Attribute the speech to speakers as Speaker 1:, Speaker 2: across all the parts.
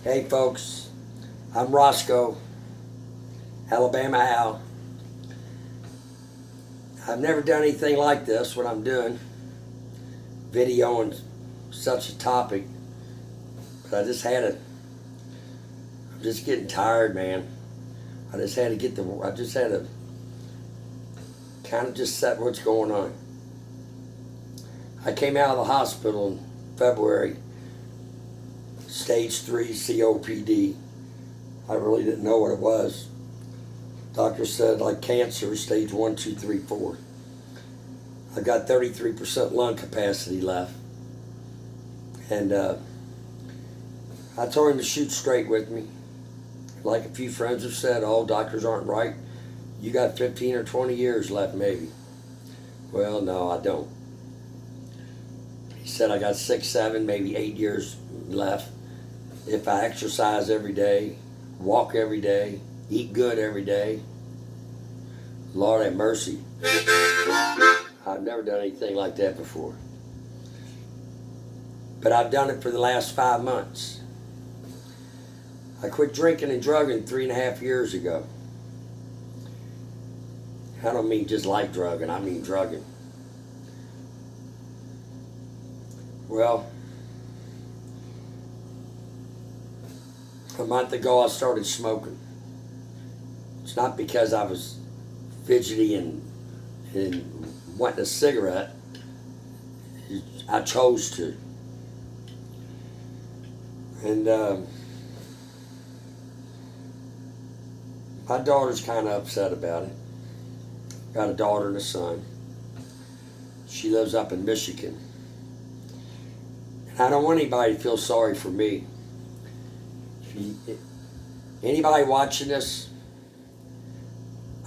Speaker 1: Hey folks, I'm Roscoe, Alabama Al. I've never done anything like this, what I'm doing, video on such a topic, but I'm just getting tired, man. I just had to kind of just set what's going on. I came out of the hospital in February, stage 3 COPD. I really didn't know what it was. Doctor said like cancer, stage 1, 2, 3, 4. I got 33% lung capacity left. And I told him to shoot straight with me. Like a few friends have said, oh, doctors aren't right. You got 15 or 20 years left maybe. Well, no, I don't. He said I got 6, 7, maybe 8 years left. If I exercise every day, walk every day, eat good every day. Lord have mercy. I've never done anything like that before. But I've done it for the last 5 months. I quit drinking and drugging 3.5 years ago. I don't mean just like drugging, I mean drugging. Well, a month ago I started smoking. It's not because I was fidgety and wanting a cigarette. I chose to. And my daughter's kind of upset about it. Got a daughter and a son. She lives up in Michigan. And I don't want anybody to feel sorry for me. Anybody watching this,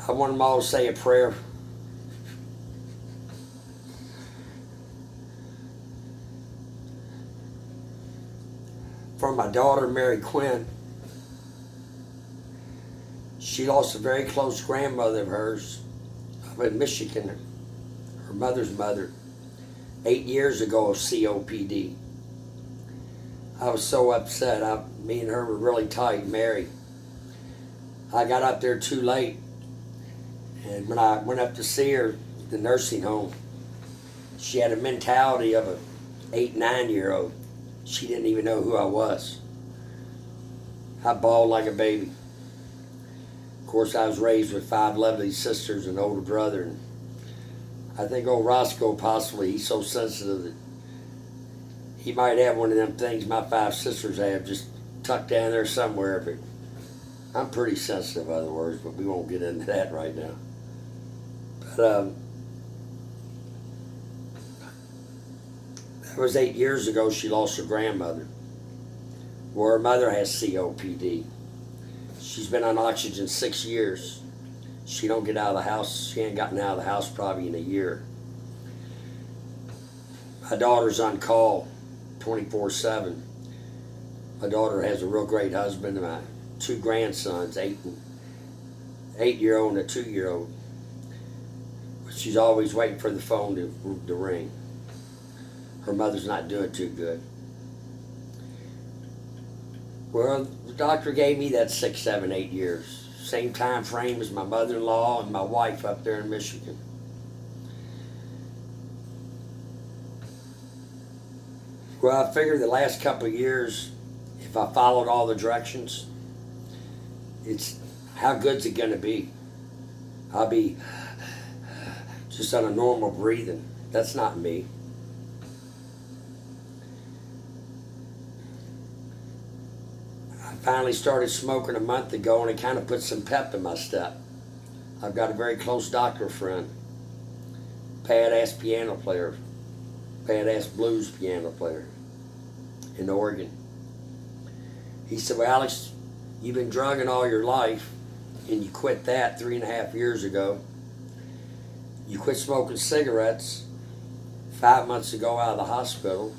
Speaker 1: I want them all to say a prayer. For my daughter, Mary Quinn. She lost a very close grandmother of hers up in Michigan, her mother's mother, 8 years ago of COPD. I was so upset. Me and her were really tight, Mary. I got up there too late. And when I went up to see her at the nursing home, she had a mentality of an 8, 9-year-old. She didn't even know who I was. I bawled like a baby. Of course, I was raised with 5 lovely sisters and an older brother. And I think old Roscoe possibly, he's so sensitive that he might have one of them things my 5 sisters have just tucked down there somewhere. But I'm pretty sensitive, other words, but we won't get into that right now. But that was 8 years ago she lost her grandmother. Well, her mother has COPD. She's been on oxygen 6 years. She don't get out of the house. She ain't gotten out of the house probably in a year. My daughter's on call 24/7. My daughter has a real great husband and my 2 grandsons, 8-year-old and a 2-year-old. She's always waiting for the phone to ring. Her mother's not doing too good. Well, the doctor gave me that 6, 7, 8 years. Same time frame as my mother-in-law and my wife up there in Michigan. Well, I figured the last couple of years, if I followed all the directions, how good's it going to be? I'll be just on a normal breathing. That's not me. I finally started smoking a month ago and it kind of put some pep in my step. I've got a very close doctor friend, badass piano player, badass blues piano player in Oregon. He said, well, Alex, you've been drugging all your life and you quit that 3.5 years ago. You quit smoking cigarettes 5 months ago out of the hospital,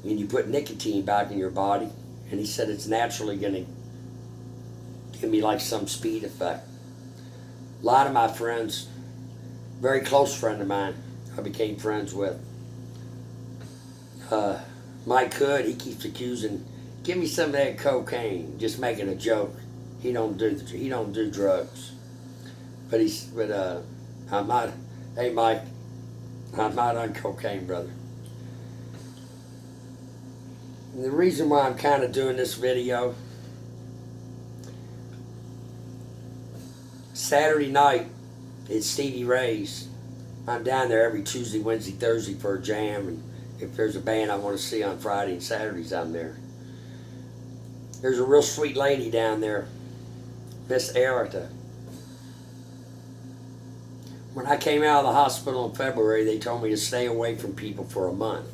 Speaker 1: and you put nicotine back in your body, and he said it's naturally going to give me like some speed effect. A lot of my friends, very close friend of mine, I became friends with. Mike Hood, he keeps accusing give me some of that cocaine. Just making a joke. He don't do drugs. But I'm not. Hey, Mike, I'm not on cocaine, brother. And the reason why I'm kind of doing this video, Saturday night, it's Stevie Ray's. I'm down there every Tuesday, Wednesday, Thursday for a jam, and if there's a band I want to see on Friday and Saturdays, I'm there. There's a real sweet lady down there, Miss Arida. When I came out of the hospital in February, they told me to stay away from people for a month.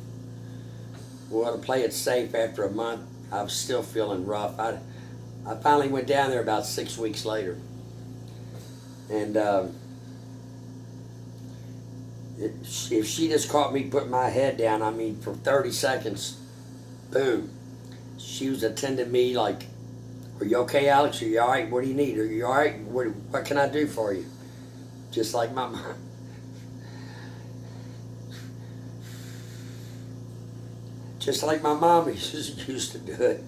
Speaker 1: Well, to play it safe after a month, I was still feeling rough. I finally went down there about 6 weeks later. And if she just caught me putting my head down, I mean, for 30 seconds, boom. She was attending me like, are you okay, Alex? Are you all right? What do you need? Are you all right? What can I do for you? Just like my mom. Just like my mom used to do it.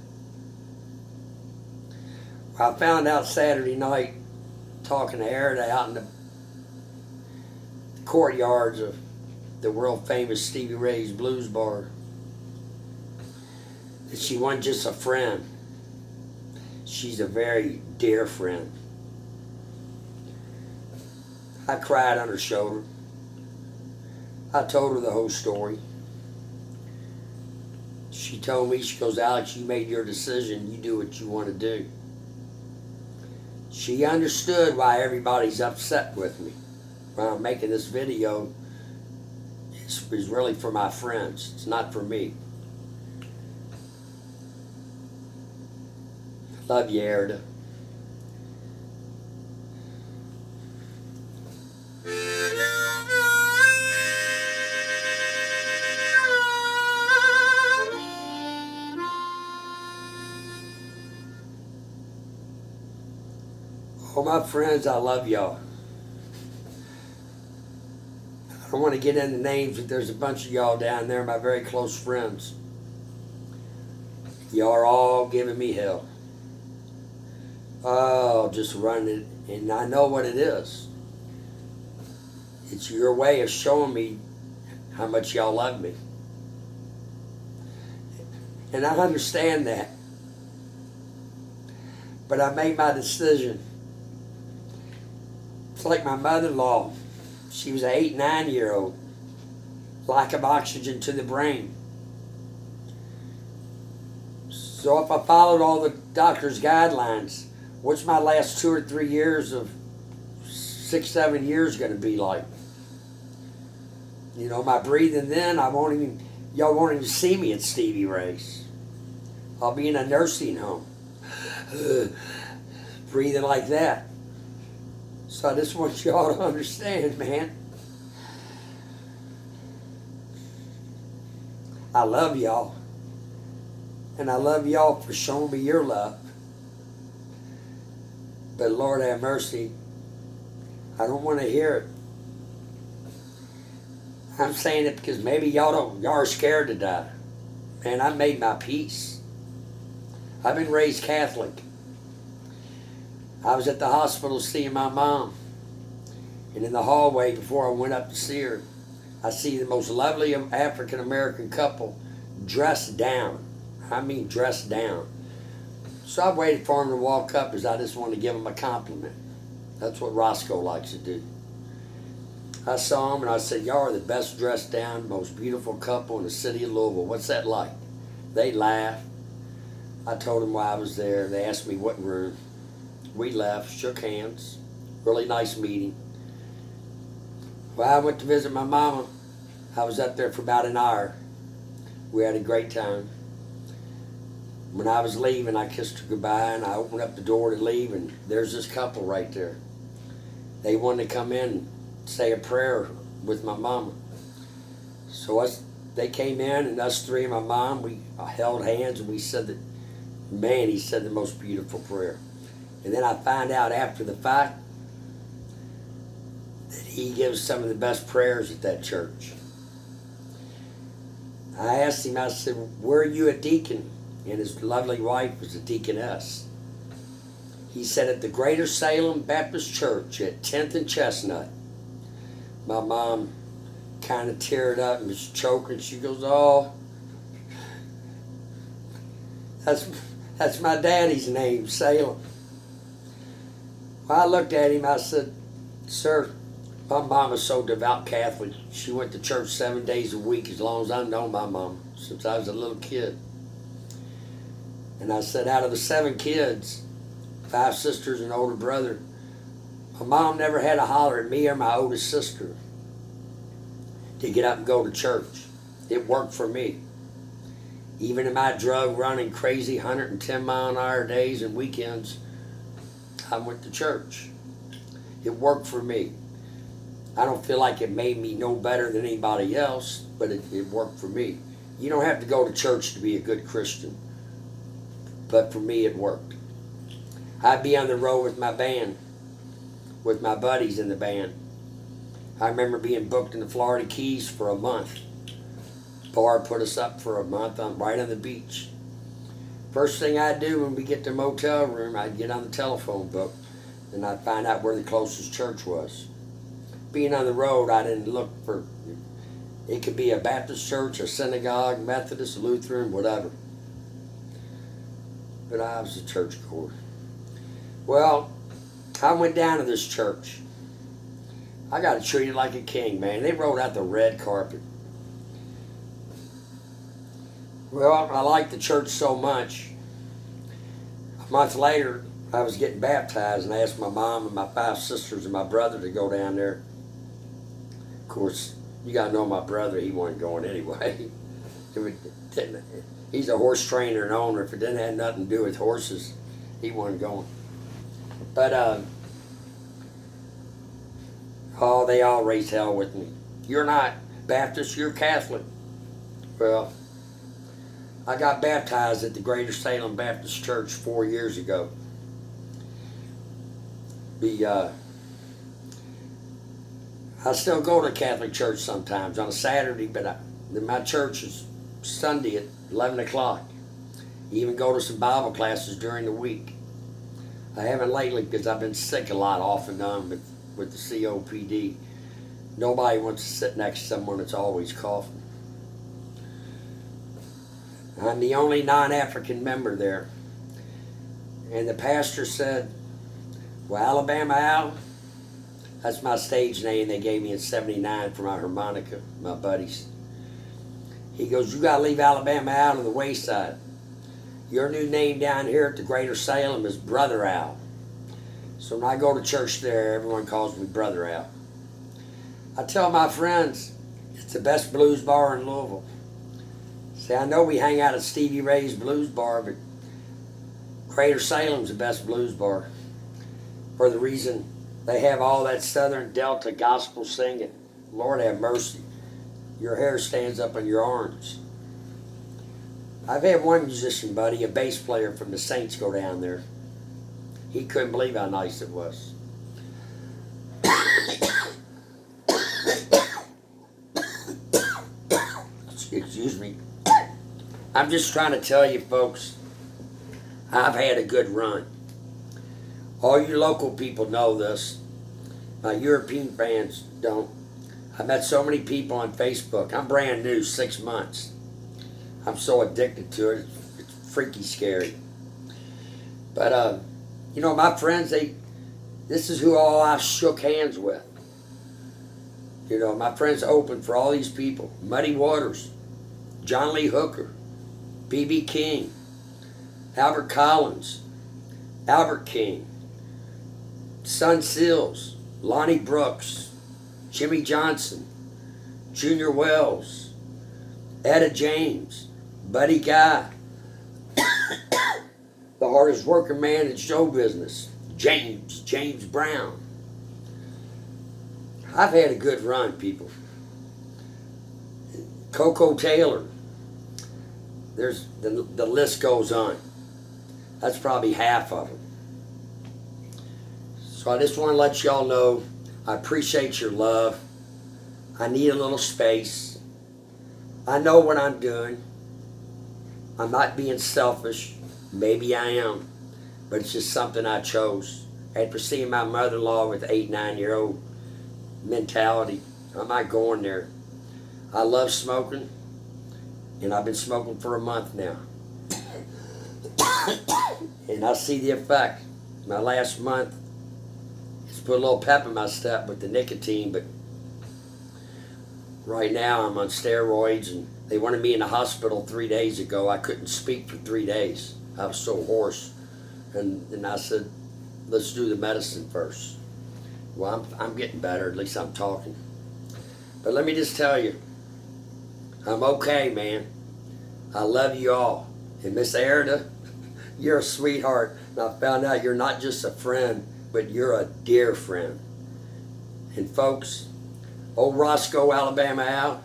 Speaker 1: Well, I found out Saturday night, talking to Arida out in the courtyards of the world famous Stevie Ray's Blues Bar, that she wasn't just a friend. She's a very dear friend. I cried on her shoulder. I told her the whole story. She told me, she goes, Alex, you made your decision. You do what you want to do. She understood why everybody's upset with me. While I'm making this video, it's really for my friends. It's not for me. Love you, Arida. All my friends, I love y'all. I don't want to get into names, but there's a bunch of y'all down there, my very close friends. Y'all are all giving me hell. Oh, just running it, and I know what it is. It's your way of showing me how much y'all love me. And I understand that. But I made my decision. It's like my mother-in-law. She was an 8, 9-year-old. Lack of oxygen to the brain. So if I followed all the doctor's guidelines, what's my last 2 or 3 years of 6, 7 years going to be like? You know, my breathing then, y'all won't even see me at Stevie Ray's. I'll be in a nursing home. Breathing like that. So I just want y'all to understand, man. I love y'all. And I love y'all for showing me your love. But Lord have mercy, I don't want to hear it. I'm saying it because maybe y'all are scared to die. Man, I made my peace. I've been raised Catholic. I was at the hospital seeing my mom. And in the hallway before I went up to see her, I see the most lovely African-American couple dressed down. I mean dressed down. So I waited for him to walk up because I just wanted to give him a compliment. That's what Roscoe likes to do. I saw him and I said, y'all are the best dressed down, most beautiful couple in the city of Louisville. What's that like? They laughed. I told them why I was there. They asked me what room. We left, shook hands. Really nice meeting. Well, I went to visit my mama. I was up there for about an hour. We had a great time. When I was leaving, I kissed her goodbye and I opened up the door to leave, and there's this couple right there. They wanted to come in and say a prayer with my mama. So they came in, and us three and my mom, we held hands and we said that, man, he said the most beautiful prayer. And then I find out after the fact that he gives some of the best prayers at that church. I asked him, I said, where are you a deacon? and his lovely wife was a deaconess. He said at the Greater Salem Baptist Church at 10th and Chestnut. My mom kind of teared up and was choking. She goes, "Oh, that's my daddy's name, Salem." Well, I looked at him, I said, "Sir, my mom is so devout Catholic. She went to church 7 days a week as long as I've known my mom, since I was a little kid." And I said, out of the 7 kids, 5 sisters and an older brother, my mom never had to holler at me or my oldest sister to get up and go to church. It worked for me. Even in my drug running crazy 110-mile-an-hour days and weekends, I went to church. It worked for me. I don't feel like it made me no better than anybody else, but it worked for me. You don't have to go to church to be a good Christian, but for me it worked. I'd be on the road with my band, with my buddies in the band. I remember being booked in the Florida Keys for a month. Bar put us up for a month right on the beach. First thing I'd do when we get to the motel room, I'd get on the telephone book and I'd find out where the closest church was. Being on the road, I didn't look for, it could be a Baptist church, a synagogue, Methodist, Lutheran, whatever. But I was a churchgoer. Well, I went down to this church. I got treated like a king, man. They rolled out the red carpet. Well, I liked the church so much. A month later, I was getting baptized, and I asked my mom and my 5 sisters and my brother to go down there. Of course, you got to know my brother, he wasn't going anyway. He's a horse trainer and owner. If it didn't have nothing to do with horses, he wasn't going. But, oh, they all raised hell with me. "You're not Baptist, you're Catholic." Well, I got baptized at the Greater Salem Baptist Church 4 years ago. I still go to Catholic church sometimes on a Saturday, but my church is Sunday at 11 o'clock. Even go to some Bible classes during the week. I haven't lately because I've been sick a lot off and on with the COPD. Nobody wants to sit next to someone that's always coughing. I'm the only non-African member there. And the pastor said, "Well, Alabama Al," that's my stage name they gave me in '79 for my harmonica, my buddies. He goes, "You got to leave Alabama out on the wayside. Your new name down here at the Greater Salem is Brother Al." So when I go to church there, everyone calls me Brother Al. I tell my friends, it's the best blues bar in Louisville. See, I know we hang out at Stevie Ray's Blues Bar, but Greater Salem's the best blues bar for the reason they have all that Southern Delta gospel singing. Lord have mercy. Your hair stands up on your arms. I've had one musician buddy, a bass player from the Saints, go down there. He couldn't believe how nice it was. Excuse me. I'm just trying to tell you folks, I've had a good run. All you local people know this. My European fans don't. I met so many people on Facebook. I'm brand new, 6 months. I'm so addicted to it, it's freaky scary. But, you know, my friends, this is who all I shook hands with. You know, my friends open for all these people. Muddy Waters, John Lee Hooker, B.B. King, Albert Collins, Albert King, Son Seals, Lonnie Brooks, Jimmy Johnson, Junior Wells, Etta James, Buddy Guy, the hardest working man in show business, James Brown. I've had a good run, people. Coco Taylor. There's the list goes on. That's probably half of them. So I just want to let y'all know I appreciate your love. I need a little space. I know what I'm doing. I'm not being selfish. Maybe I am. But it's just something I chose. After seeing my mother-in-law with 8, 9-year-old mentality, I'm not going there. I love smoking, and I've been smoking for a month now. And I see the effect. My last month, it's put a little pep in my step with the nicotine, but right now I'm on steroids, and they wanted me in the hospital 3 days ago. I couldn't speak for 3 days. I was so hoarse. And I said, let's do the medicine first. Well, I'm getting better. At least I'm talking. But let me just tell you, I'm okay, man. I love you all. And Miss Arida, you're a sweetheart. And I found out you're not just a friend, but you're a dear friend. And folks, old Roscoe, Alabama Al,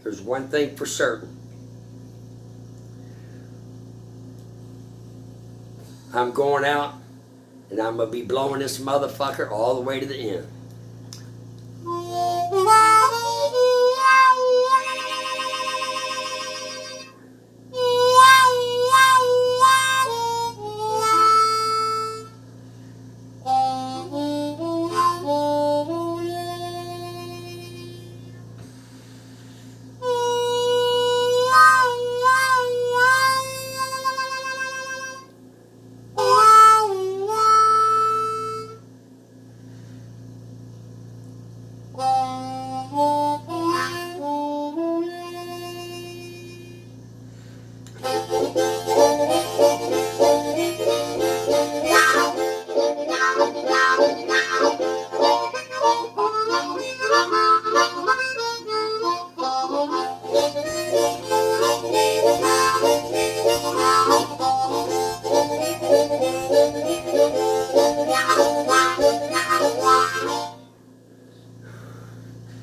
Speaker 1: there's one thing for certain. I'm going out, and I'm going to be blowing this motherfucker all the way to the end.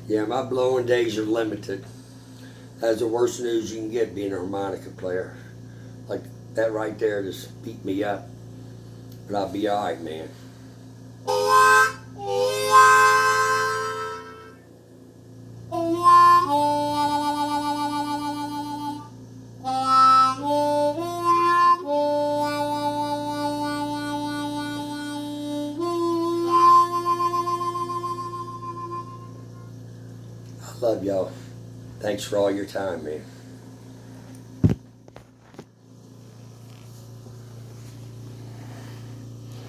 Speaker 1: Yeah, my blowing days are limited. That's the worst news you can get being a harmonica player. Like that right there just beat me up. But I'll be alright, man. I love y'all. Thanks for all your time, man.